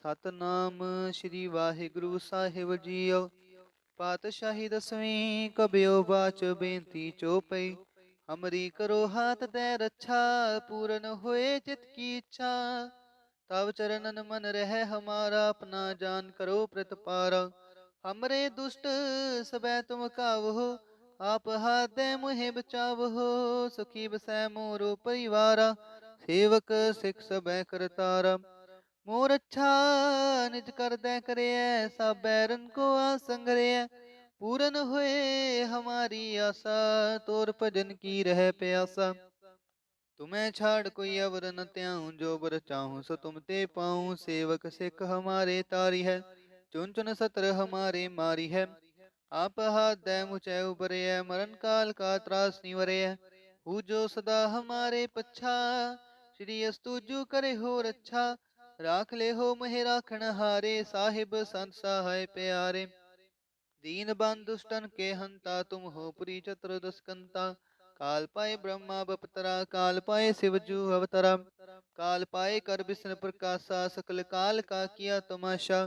ਸਤਨਾਮ ਸ੍ਰੀ ਵਾਹਿਗੁਰੂ ਸਾਹਿਬ JIO. ਪਾਤਸ਼ਾਹੀ ਦਸਵੀਂ ਕਬਿਓ ਬਾਚ ਬੇਨਤੀ ਚੋਪਈ। ਹਮਰੀ ਕਰੋ ਹਾਥ ਦੈ ਰੱਛਾ, ਪੂਰਨ ਹੋਏ ਚਿਤ ਕੀ ਇੱਛਾ। ਤਵ ਚਰਨਨ ਮਨ ਰਹਿ ਹਮਾਰਾ, ਆਪਣਾ ਜਾਨ ਕਰੋ ਪ੍ਰਤਪਾਰਾ। हमरे दुष्ट सबै तुम कावहो, आप हाथ दे मुहे बचावहो। सुखी बसै मोरो परिवारा, सेवक सिख सबै करतारा। मोर अच्छा निज कर दै करियै, सब बैरन को आसंगरियै। पूरन होए हमारी आशा, तोर भजन की रह प्यासा। तुम्हें छाड़ कोई अवर न त्याऊं, जो बर चाहूं सो तुम ते पाऊं। सेवक सिख हमारे तारी है, चुन चुन सतर हमारे मारी है। आप हाथ दे मुझे उबरे है, मरण काल का त्रास निवरे है। जो सदा हमारे पच्छा, श्री अस्तुजु करे हो रच्छा। राख ले हो महे राखण हारे, साहिब संत सहाय प्यारे। दीन बंधु दुष्टन के हंता, तुम हो पुरी चतुर्दशकंता। काल पाए ब्रह्मा बपतरा, काल पाए शिवजू अवतरा। काल पाए कर विष्णु प्रकाशा, सकल काल का किया तमाशा।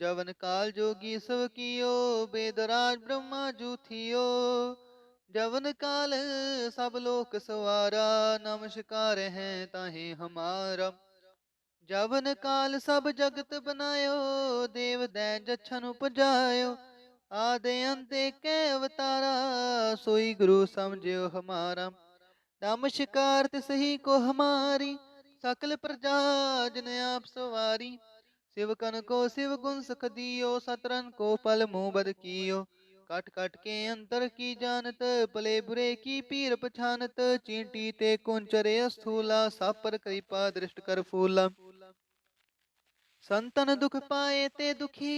जवन काल जोगी सब कियो, बेदराज ब्रह्मा जू थियो। जवन काल सब लोक सवारा, नमस्कार है ताहे हमारा। जवन काल सब जगत बनायो, देव दै जछन उपजायो। आदि अंत के अवतारा, सोई गुरु समझियो हमारा। नमस्कार तिसही को हमारी, सकल प्रजा जन आप सवारी। शिव कन को शिव गुण सुख दियो, सतरन को पल मुँह बद कियो। कट कट के अंतर की जानत, भले बुरे की पीर पछानत। चींटी ते कुंचरे स्थूला, सब पर कृपा दृष्ट कर फूला। संतन दुख पाए ते दुखी,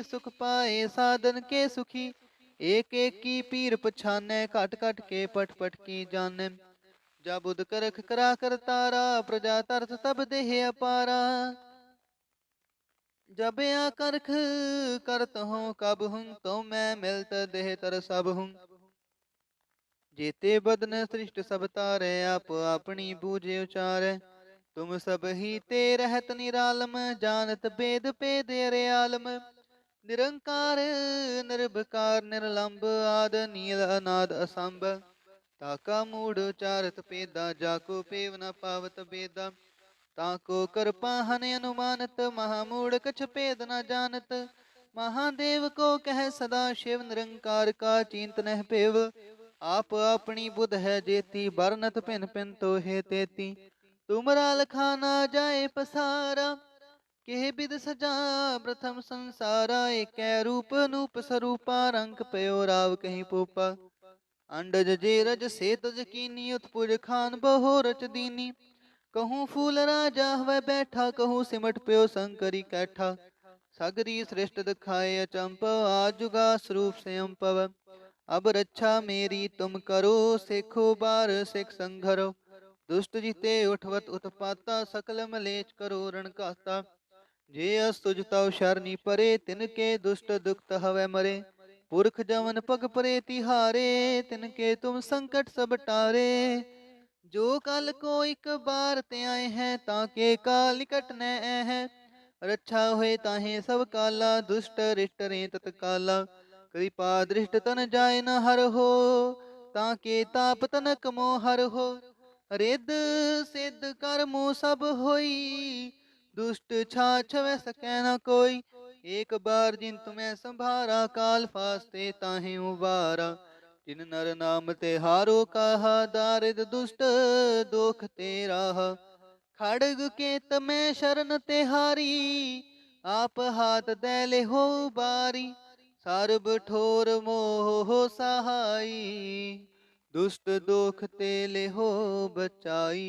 सुख पाए साधन के सुखी। एक एक की पीर पछाने, कट कट के पट पट की जाने। जा बुध करख करा कर तारा, प्रजा तरस तब देह अपारा। जब या करख करत हूँ कब हूँ, तो मैं मिलत देह तर सब हूँ। जेते बदन सृष्ट सब तारे, आप अपनी बूझे उचारे। तुम सब ही ते रहत निरालम, जानत भेद भेद अरे आलम। निरंकार निर्भकार निर्लंब, आद नील अनाद असंभ। ताका मूढ़ उचारत पेदा, जाको पेव न पावत बेदा। ताको कृपा हन अनुमानत, महामूढ़ कछ भेद न जानत। महादेव को कह सदा शिव, निरंकार का चिंत नह पेव। आप अपनी बुध है जेती, बरनत पिन पिन तो है तेती। तुमरा लखा ना जाए पसारा, केह बिद सजा प्रथम संसारा। एक रूप नूप स्वरूपा, रंग पयो राव कहीं पोपा। अंडज जे रज से तज कीनी, उत्पुज खान बहो रच दीनी। कहूँ फूल राजा वह बैठा, कहूँ सिमट प्यो शंकरी कैठा। सगरी श्रेष्ठ दिखाए अचंपव, आजुगा स्वरूप से अम्पव। अब रक्षा मेरी तुम करो, सिखो बार सिख संघरो। दुष्ट जीते उठवत उत्पाता, सकल मलेच करो रण कहता। जे अस्तुज तव शरणी परे, तिनके दुष्ट दुखत हवै मरे। पुरख जवन पग परे तिहारे, तिनके तुम संकट सब टारे। जो कल को एक बार ते आए हैं, ताके काल निकट न है। रक्षा हुए ताहे सब काला, दुष्ट रिष्ट रे तत्काला। कृपा दृष्ट तन जाय न हर हो, ताके ताप तनक मोह हर हो। रिद सिद्ध कर्मो सब होई, दुष्ट छाछ वै सकै न कोई। एक बार जिन तुम्हें संभारा, काल फास्ते ताहे उबारा। जिन नर नाम ते हारो कहा, दारिद दुष्ट दोख तेरा। खड़ग के तमै शरण ते हारी, आप हाथ दे ले हो बारी। सर्ब ठोर मोह सहाई, दुष्ट दोख ते ले हो बचाई।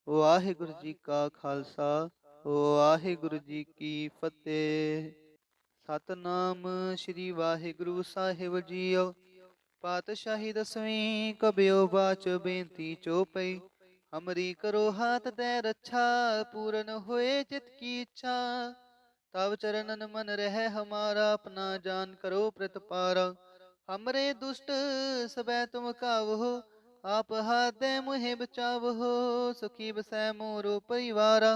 वाहिगुरु जी का खालसा, वाहिगुरु जी की फतेह। सतनाम श्री वाहिगुरु साहिब जीओ। पातशाही दसवीं कबियो बाच बेनती चोपई। हमरी करो हाथ दे रक्षा, पूरन होए चित की इच्छा। तव चरणन मन रह हमारा, अपना जान करो प्रतपारा। हमरे दुष्ट सबै तुम कावहो, आप हाथ दे मुहे बचावहो। सुखी बसै मोरो परिवारा,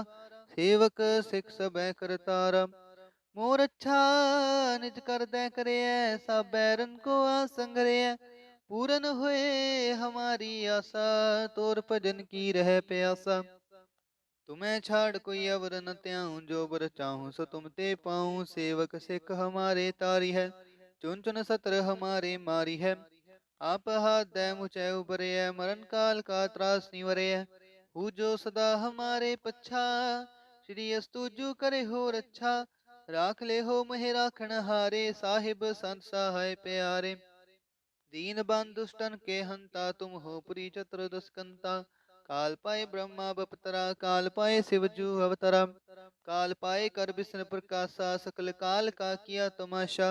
सेवक सिख सबे करतारा। मोर अच्छा निज कर दे करे, सब बैरन को आसंगरे। पूरन हुए हमारी आशा, तोर भजन की रह प्यासा। तुम्हें छाड़ कोई अवर न त्याऊं, जो बर चाहूं सो तुम ते पाऊं। सेवक सिख हमारे तारी है, चुन चुन सत्र हमारे मारी है। आप हाथ दे मुझे उबरे, मरण काल का त्रास निवरे। हु जो सदा हमारे पच्छा, श्री अस्तुजु करे हो रच्छा। राख ले हो महे राखण हारे, साहिब संत सहाय प्यारे। दीन बंधु दुष्टन के हंता, तुम हो पुरी चतुर्दश कंता। काल पाए ब्रह्मा बपतरा, काल पाए शिवजू अवतरा। काल पाए कर विष्णु प्रकाशा, सकल काल का किया तमाशा।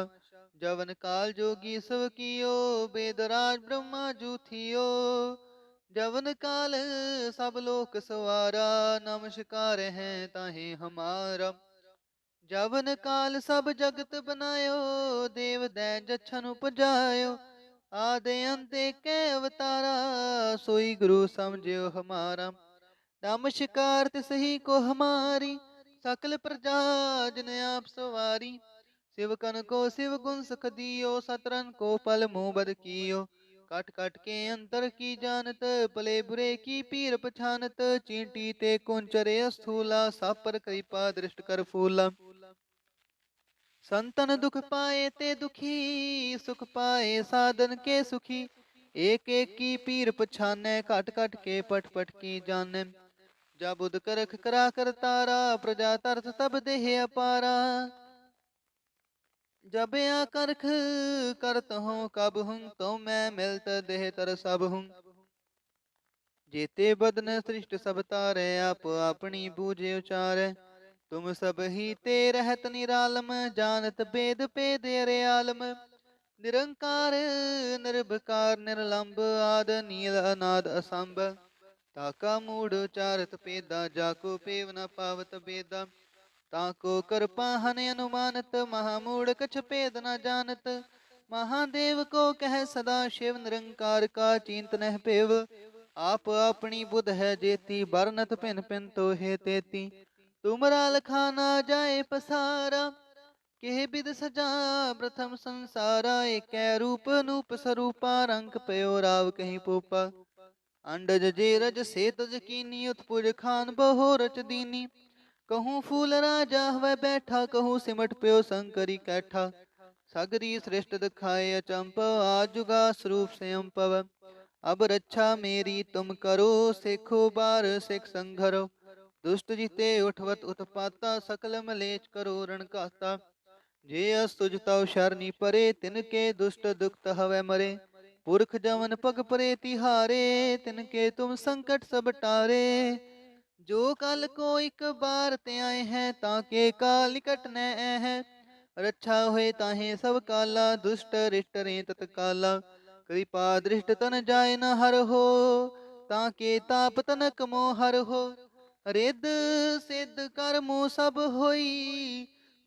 जवन काल जोगी सब कियो, बेदराज ब्रह्मा जू थियो। जवन काल सब लोक सवारा, नमस्कार है ताहे हमारा। जवन काल सब जगत बनायो, देव दै जछन उपजायो। आदि अंत के अवतारा, सोई गुरु समझियो हमारा। नमस्कार तिसही को हमारी, सकल प्रजा जिन आप सवारी। शिवकन को शिव गुण सुख दियो, सतरन को पल मुँह बद कियो। कट कट के अंतर की जानत, भले बुरे की पीर पछानत। चींटी ते कुंचरे स्थूला, सब पर कृपा दृष्ट कर फूला। संतन दुख पाए ते दुखी, सुख पाए साधन के सुखी। एक एक की पीर पछाने, कट कट के पट पट की जाने। जा बुध करख करा कर तारा, प्रजा तरस तब देह अपारा। जब आ करख करत हूँ कब हूँ, तो मैं मिलत देह तर सब हूँ। जेते बदन सृष्ट सब तारे, आप अपनी बूझे उचारे। तुम सब ही ते रहत निरालम, जानत भेद भेद अरे आलम। निरंकार निर्भकार निर्लंब, आद नील अनाद असंभ। ताका मूढ़ उचारत पेदा, जाको पेव न पावत बेदा। ताको कृपा हन अनुमानत, महामूढ़ कछ भेद न जानत। महादेव को कह सदा शिव, निरंकार का चिंत नह पेव। आप अपनी बुध है जेती, बरनत पिन पिन तो है तेती। तुमरा लखाना जाए पसारा, केह बिद सजा प्रथम संसारा। एक रूप नूप स्वरूपा, रंग पयो राव कहीं पोपा। अंडज जे रज से तज कीनी, उत्पुज खान बहो रच दीनी। कहूँ फूल राजा वह बैठा, कहूँ सिमट प्यो शंकरी कैठा। सगरी श्रेष्ठ दिखाए अचंप, आजुगा स्वरूप से अम्पव। अब रक्षा मेरी तुम करो, सिखो बार सिख संघरो। दुष्ट जीते उठवत उत्पाता, सकल मलेच करो रण कहता। जे अस्तुज तव शरणी परे, तिनके दुष्ट दुखत हवै मरे। पुरख जवन पग परे तिहारे, तिनके तुम संकट सब टारे। जो कल को एक बार ते आए हैं, ताके काल निकट न है। रक्षा हुए ताहे सब काला, दुष्ट रिष्ट रे तत्काला। कृपा दृष्ट तन जाय न हर हो, ताके ताप तनक मोह हर हो। रिद सिद्ध कर्मो सब होई,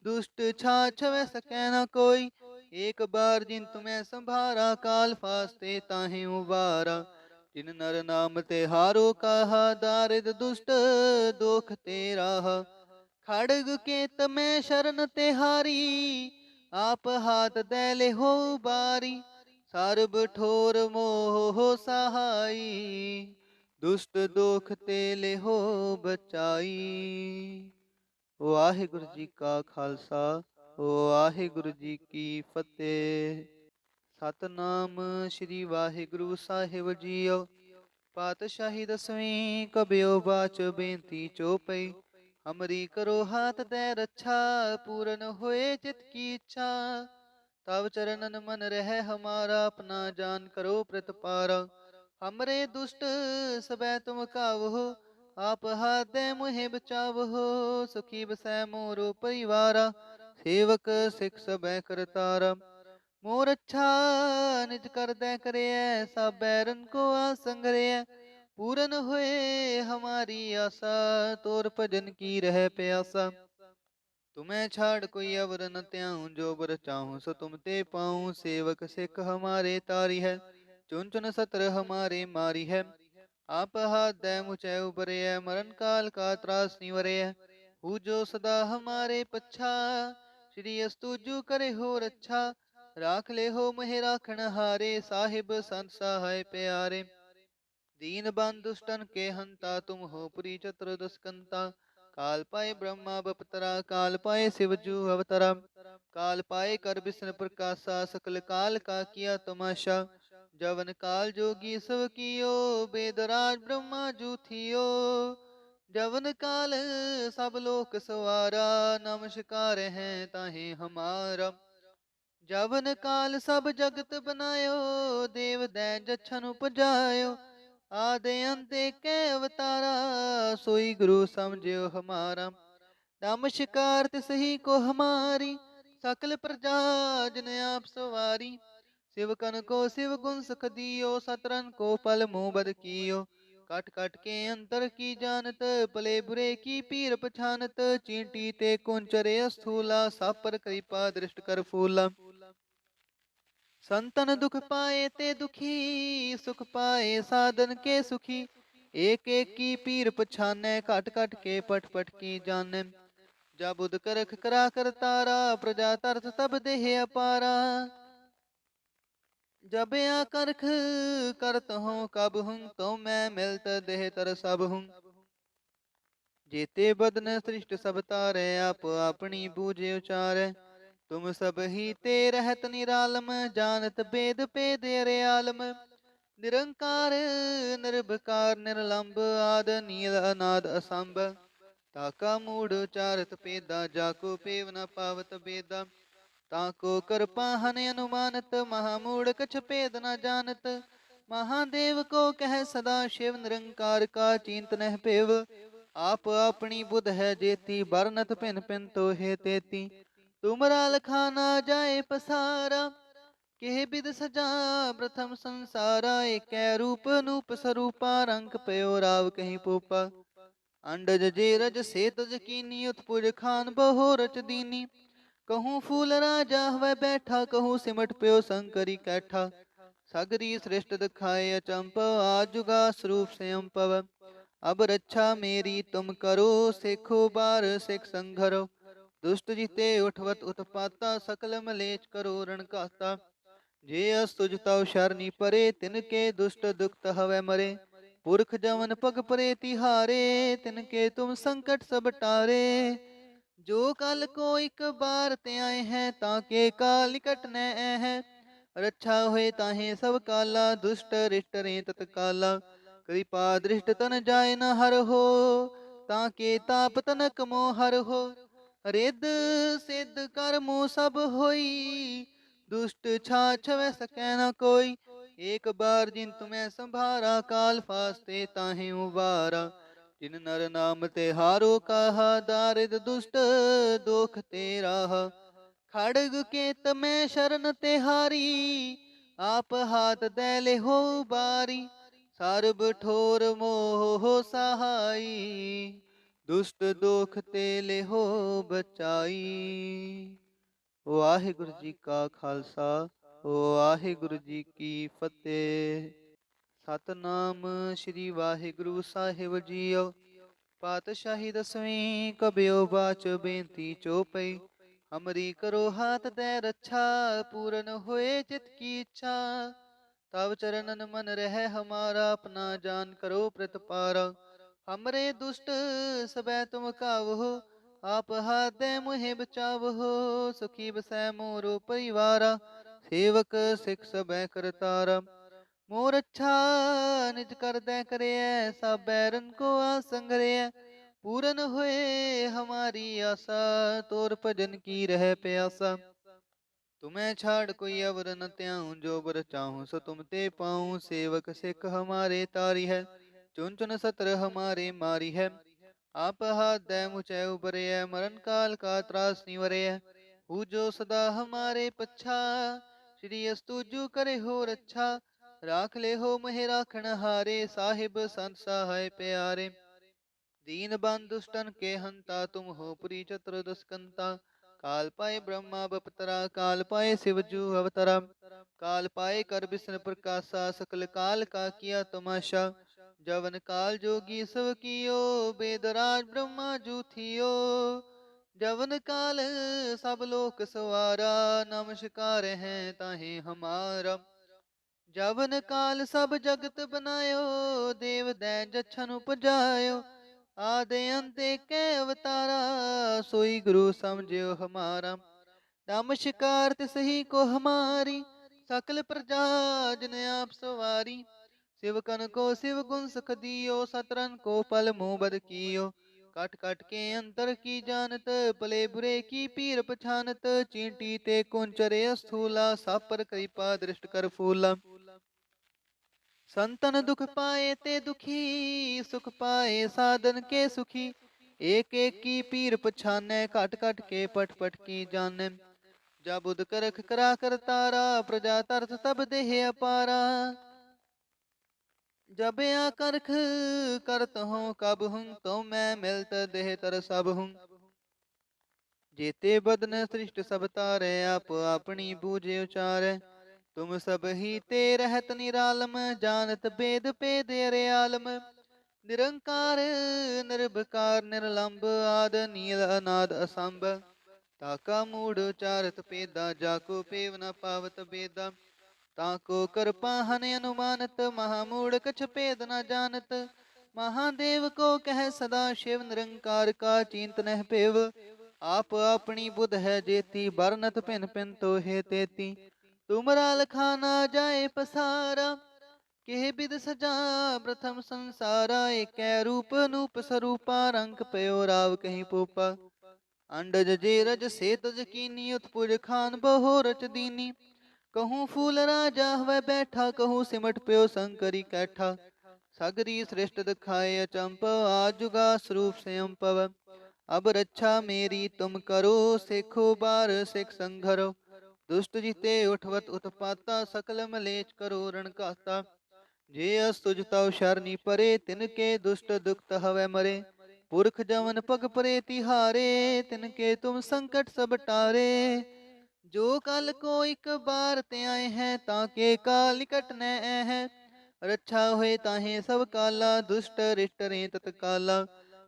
दुष्ट छाछ वै सकै न कोई। एक बार जिन तुम्हें संभारा, काल फास्ते ताहे उबारा। जिन नर नाम ते हारो कहा, दारिद दुष्ट दोख ते राहा। खड़ग के तमें शरण ते हारी, आप हाथ दे ले हो बारी। सर्ब ठोर मोह सहाई, दुष्ट दोख ते ले हो बचाई। वाहिगुरु जी का खालसा, वाहिगुरु जी की फतेह। सतनाम श्री वाहिगुरु साहिब जीओ। पातशाही दसवीं कबियो बाच बेनती चौपई। हमरी करो हाथ दे रक्षा, पूरन होए चित की इच्छा। तब चरणन मन रह हमारा, अपना जान करो प्रतिपारा। हमरे दुष्ट सबै तुम कावहो, आप हाथ दे मुहे बचावहो। सुखी बसै मोरो परिवारा, सेवक सिख सबै करतारा। मोर अच्छा निज कर दे करे, सब बैरन को आसंगरे। पूरन हुए हमारी आशा, तोर भजन की रह प्यासा। तुम्हें छाड़ कोई अवर न त्याऊं, जो बर चाहूं सो तुम ते पाऊं। सेवक सिख हमारे तारी है, चुन चुन सत्र हमारे मारी है। आप हाथ दे मुझे उबरे, मरण काल का त्रास निवरे। हूँ जो सदा हमारे पच्छा, श्री अस्तु जू करे हो रच्छा। राख ले हो महे राखण हारे, साहिब संत सहाय प्यारे। दीन बंधु दुष्टन के हंता, तुम हो पुरी चतुर्दश कंता। काल पाए ब्रह्मा बपतरा, काल पाए शिव जू अवतरा। काल पाए कर विष्णु प्रकाशा, सकल काल का किया तमाशा। जवन काल जोगी सब कियो, वेदराज ब्रह्मा जू थियो। जवन काल सब लोक सवारा, नमस्कार है ताहे हमारा। जवन काल सब जगत बनायो, देव दैन जछन उपजायो। आदि अंत के अवतारा, सोई गुरु समझियो हमारा। नमस्कार तिसही को हमारी, सकल प्रजा जन आप सवारी। शिव कन को शिव गुण सुख दियो, सतरन को पल मुँह बद कियो। कट कट के अंतर की जानत, भले बुरे की पीर पछानत। चींटी ते कुंचरे स्थूला, सब पर कृपा दृष्ट कर फूला। संतन दुख पाए ते दुखी, सुख पाए साधन के सुखी। एक एक की पीर पछाने, कट कट के पट पट की जाने। जा बुध करख करा कर तारा, प्रजा तरत तब देह अपारा। जब या करख करत हूँ कब हूँ, तो मैं मिलत देह तर सब हूँ। जेते बदन सृष्ट सब तारे, आप अपनी बूझे उचारे। तुम सब ही ते रहत निरालम, जानत भेद भेद अरे आलम। निरंकार निर्भकार निर्लंब, आद नील अनाद असंभ। ताका मूढ़ उचारत पेदा, जाको पेव न पावत बेदा। ताको कृपा हन अनुमानत, महामूढ़ कछ भेद न जानत। महादेव को कह सदा शिव, निरंकार का चिंत नह पेव। आप अपनी बुध है जेती, बरनत पिन पिन तो है तेती। तुमरा लखाना जाए पसारा, केह बिद सजा प्रथम संसारा। एक रूप नूप स्वरूपा, रंग पयो राव कहीं पोपा। अंडज जे रज से तज कीनी, उत्पुज खान बहो रच दीनी। कहूँ फूल राजा वह बैठा, कहूँ सिमट प्यो शंकरी कैठा। सगरी श्रेष्ठ दिखाए अचंप, आजुगा स्वरूप से अम्पव। अब रक्षा मेरी तुम करो, सिखो बार सिख संघरो। दुष्ट जीते उठवत उत्पाता, सकल मलेच करो रण कहता। जे अस्तुजता शरणी परे, तिनके दुष्ट दुखत हवै मरे। पुरख जवन पग परे तिहारे, तिनके तुम संकट सब टारे। जो कल को एक बार ते आए हैं, ताके काल निकट न है। रक्षा हुए ताहे सब काला, दुष्ट रिष्ट रे तत्काला। कृपा दृष्ट तन जाय न हर हो, ताके ताप तनक मोह हर हो। रिद सिद्ध कर्मो सब होई, दुष्ट छाछ वै सकै न कोई। एक बार जिन तुम्हें संभारा, काल फास्ते ताहे उबारा। जिन नर नाम ते हारो कहा, दारिद दुष्ट दोख तेरा। खड़ग के तमै शरण तेहारी, आप हाथ दैले हो बारी। सर्ब ठोर मोह सहाई, दुष्ट दोख तेले हो बचाई। वाहिगुरु जी का खालसा, वाहिगुरु जी की फतेह। सतनाम श्री वाहिगुरु साहिब जीओ। पातशाही दसवीं कबियो बाच बेनती चौपई। हमरी करो हाथ दे रक्षा, पूरन होए चित की इच्छा। तब चरणन मन रह हमारा, अपना जान करो प्रतिपारा। हमरे दुष्ट सबै तुम कावहो, आप हाथ दे मुहे बचावहो। सुखी बसै मोरो परिवारा, सेवक सिख सबै करतारा। मोर अच्छा निज कर दे करे, सब बैरन को आसंगरे। पूरन हुए हमारी आशा, तोर भजन की रह प्यासा। तुम्हें छाड़ कोई अवर न त्याऊं, जो बर चाहूं सो तुम ते पाऊं। सेवक सिख हमारे तारी है, चुन चुन सत्र हमारे मारी है। आप हाथ दे मुझे उबरे, मरण काल का त्रास निवरे। हूँ जो सदा हमारे पच्छा, श्री अस्तुजु करे हो रक्षा। राख ले हो महे राखण हारे, साहिब संत सहाय प्यारे। दीन बंधु दुष्टन के हंता, तुम हो पुरी चतुर्दश कंता। काल पाए ब्रह्मा बपतरा, काल पाए शिव जू अवतरा। काल पाए कर विष्णु प्रकाशा, सकल काल का किया तमाशा। जवन काल जोगी सब कियो, बेदराज ब्रह्मा जूथियो। जवन काल सब लोक सवारा, नमस्कार है ताहे हमारा। जवन काल सब जगत बनायो, देव दैन जछन उपजायो। आदि अंत कै अवतारा, सोई गुरु समझियो हमारा। नमस्कार तिसही को हमारी, सकल प्रजा जन आप सवारी। शिवकन को शिव गुण सुख दियो, सतरन को पल मुँह बद कियो। कट कट के अंतर की जानत, भले बुरे की पीर पछानत। चींटी ते कुंचरे स्थूला, सब पर कृपा दृष्ट कर फूला। संतन दुख पाए ते दुखी, सुख पाए साधन के सुखी। एक एक की पीर पछाने, काट काट के पट पट की जाने। जा बुध करख करा कर तारा, प्रजा तरत तब देह अपारा। जब आ करख करत हूँ कब हूँ, तो मैं मिलत देह तर सब हूँ। जेते बदन सृष्ट सब तारे, आप अपनी बूझे उचारे। तुम सब ही ते रहत निरालम, जानत भेद भेद अरे आलम। निरंकार निर्भकार निर्लंब, आद नील अनाद असंभ। ताका मूढ़ उचारत पेदा, जाको पेव न पावत बेदा। ताको कृपाहन अनुमानत, महामूढ़ कछ भेद न जानत। महादेव को कह सदा शिव, निरंकार का चिंत नह पेव। आप अपनी बुध है जेती, बरनत पिन पिन तो है तेती। तुमरा लखाना जाए पसारा, केह बिद सजा प्रथम संसारा। एक रूप नूप स्वरूपा, रंग पयो राव कहीं पोपा। अंडज जे रज से तज कीनी, उत्पुज खान बहो रच दीनी। कहूँ फूल राजा वह बैठा, कहूँ सिमट प्यो शंकरी कैठा। सगरी श्रेष्ठ दिखाए अचंप, आजुगा स्वरूप स्वयं पव। अब रक्षा मेरी तुम करो, सिखो बार सिख संघरो। दुष्ट जीते उठवत उत्पाता, सकल मलेच करो रण कहता। जे अस्तुज तव शरणी परे, तिनके दुष्ट दुखत हवै मरे। पुरख जवन पग परे तिहारे, तिनके तुम संकट सब टारे। जो कल को एक बार ते आए हैं, ताके काल निकट न है। रक्षा हुए ताहे सब काला, दुष्ट रिष्ट रे तत्काला।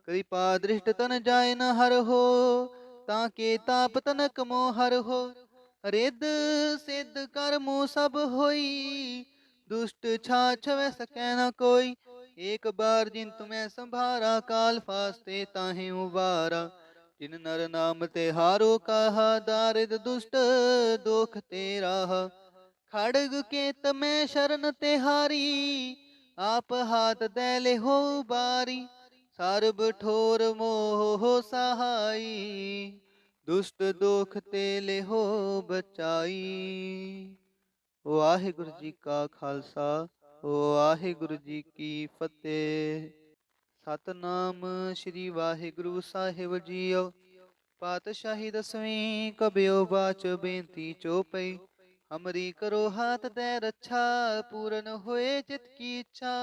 कृपा दृष्ट तन जाय न हर हो, ताके ताप तनक मोह हर हो। रिद सिद्ध कर्मो सब होई, दुष्ट छाछ वै सकै न कोई। एक बार जिन तुम्हें संभारा, काल फास्ते ताहे उबारा। जिन नर नाम ते हारो कहा, दारिद दुष्ट दोख तेरा। खड़ग के तमै शरण ते हारी, आप हाथ दे ले हो बारी। सर्ब ठोर मोह सहाई, दुष्ट दोख ते ले हो बचाई। वाहिगुरु जी का खालसा, वाहिगुरु जी की फतेह। सतनाम श्री वाहिगुरु साहिब जीओ। पातशाही दसवीं कबियो बाच बेनती चौपई। हमरी करो हाथ दे रक्षा, पूरन होए चित की इच्छा।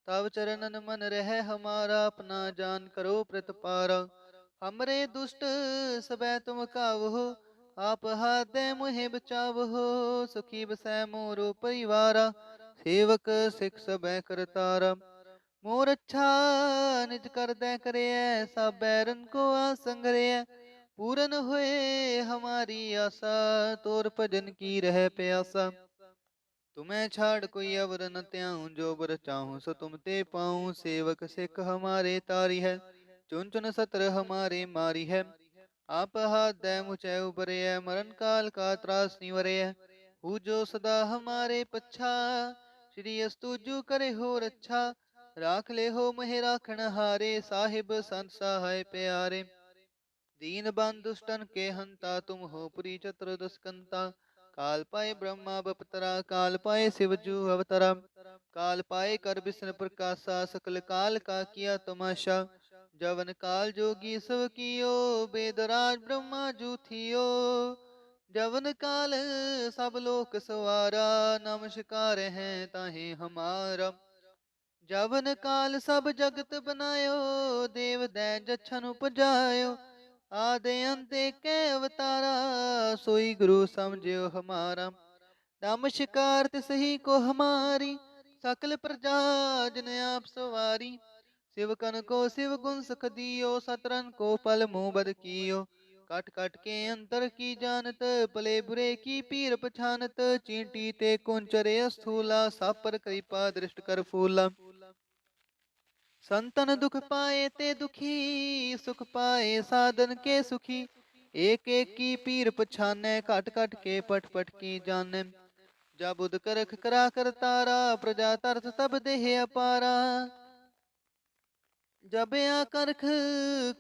तब चरणन मन रह हमारा, अपना जान करो प्रतिपारा। हमरे दुष्ट सबै तुम कावहो, आप हाथ दे मुहे बचावहो। सुखी बसै मोरो परिवारा, सेवक सिख सबै करतारा। मोर अच्छा निज कर दे करे, सब बैरन को आसंगरे। पूरन हुए हमारी आशा, तोर भजन की रह प्यासा। तुम्हें छाड़ कोई अवर न त्याऊं, जो बर चाहूं सो तुम ते पाऊं। सेवक सिख हमारे तारी है, चुन चुन सत्र हमारे मारी है। आप हाथ दे मुझे उबरे, मरण काल का त्रास निवरे। हु जो सदा हमारे पच्छा, श्री अस्तुजु करे हो रक्षा। राख ले हो महे राखण हारे, साहिब संत सहाय प्यारे। दीन बंधु दुष्टन के हंता, तुम हो पुरी चतुर्दश कंता। काल पाए ब्रह्मा बपतरा, काल पाए शिवजू अवतरा। काल पाए कर विष्णु प्रकाशा, सकल काल का किया तमाशा। जवन काल जोगी सब कियो, बेदराज ब्रह्मा जूथियो। जवन काल सब लोक सवारा, नमस्कार है ताहे हमारा। जवन काल सब जगत बनायो, देव दैन जछन उपजायो। आदि अंत कै अवतारा, सोई गुरु समझियो हमारा। नमस्कार तिसही को हमारी, सकल प्रजा जिन आप सवारी, शिवकन को शिव गुण सुख दियो, सतरन को पल मुँह बद कियो। काट काट के अंतर की जानत, भले बुरे की पीर पछानत। चींटी ते कुंचरे स्थूला, सापर कृपा दृष्ट कर फूला। संतन दुख पाए ते दुखी, सुख पाए साधन के सुखी। एक एक की पीर पछाने, काट काट के पट पट की जाने। जा बुध करख करा कर तारा, प्रजा तरत तब देह अपारा। जब या करख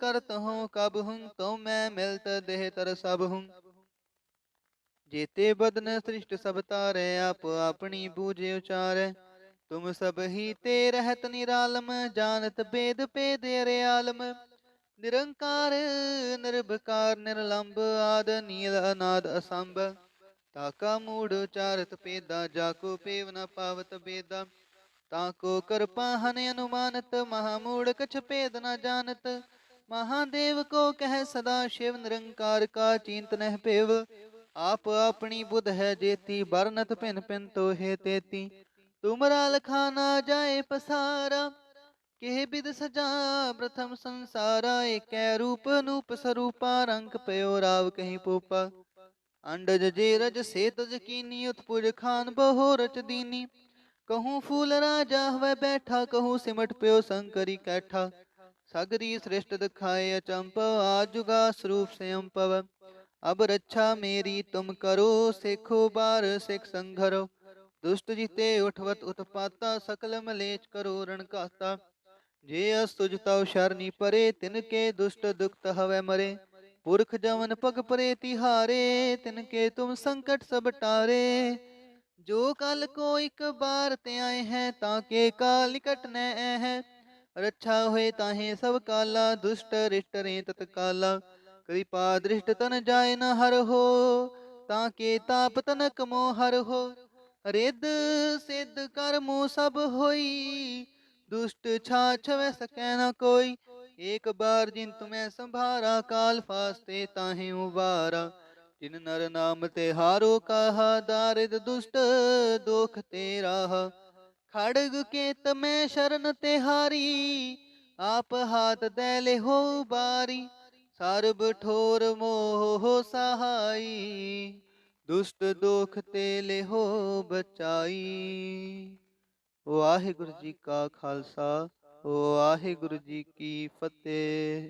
करत हूँ कब हूँ, तो मैं मिलत देह तर सब हूँ। जेते बदन सृष्ट सब तारे, आप अपनी बूझे उचारे। तुम सब ही ते रहत निरालम, जानत बेद पेद अरे आलम। निरंकार निर्भकार निर्लंब, आद नील अनाद असंभ। ताका मूढ़ उचारत पेदा, जाको पेव न पावत बेदा। ताको कृपा हन अनुमानत, महामूढ़ कछ पेद न जानत। महादेव को कह सदा शिव, निरंकार का चिंत नह पेव। आप अपनी बुध है जेती, बरनत पिन पिन तो है तेती। तुमरा लखाना जाए पसारा, केह बिद सजा प्रथम संसारा। एक रूप नूप स्वरूपा, रंग पयो राव कहीं पोपा। अंडज जे रज से तज कीनी, उत्पुज खान बहो रच दीनी। कहूँ फूल राजा वह बैठा, कहूँ सिमट प्यो शंकरी कैठा। सगरी श्रेष्ठ दिखाए अचंपव, आजुगा स्वरूप से अम्पव। अब रक्षा मेरी तुम करो, सेखो बार सिख संघरो। दुष्ट जिते उठवत उत्पाता, सकल मलेच करो रण काता। जे अस्तुज तव शरणी परे, तिनके दुष्ट दुखत हवै मरे। पुरख जवन पग परे तिहारे, तिनके तुम संकट सब टारे। जो कल को एक बार ते आए हैं, ताके काल निकट न है। रक्षा हुए ताहे सब काला, दुष्ट रिष्ट रे तत्काला। कृपा दृष्ट तन जाय न हर हो, ताके ताप तनक मोह हर हो। रिद सिद्ध कर्मो सब होई, दुष्ट छाछ वै सकै न कोई। एक बार जिन तुम्हें संभारा, काल फास्ते ताहे उबारा। जिन नर नाम ते हारो कहा, दारिद दुष्ट दोख ते राहा। खड़ग के तमै शरण तिहारी, आप हाथ दैले हो बारी। सर्ब ठोर मोह सहाई, दुष्ट दोख ते ले हो बचाई। वाहिगुरु जी का खालसा, वाहिगुरु जी की फतेह।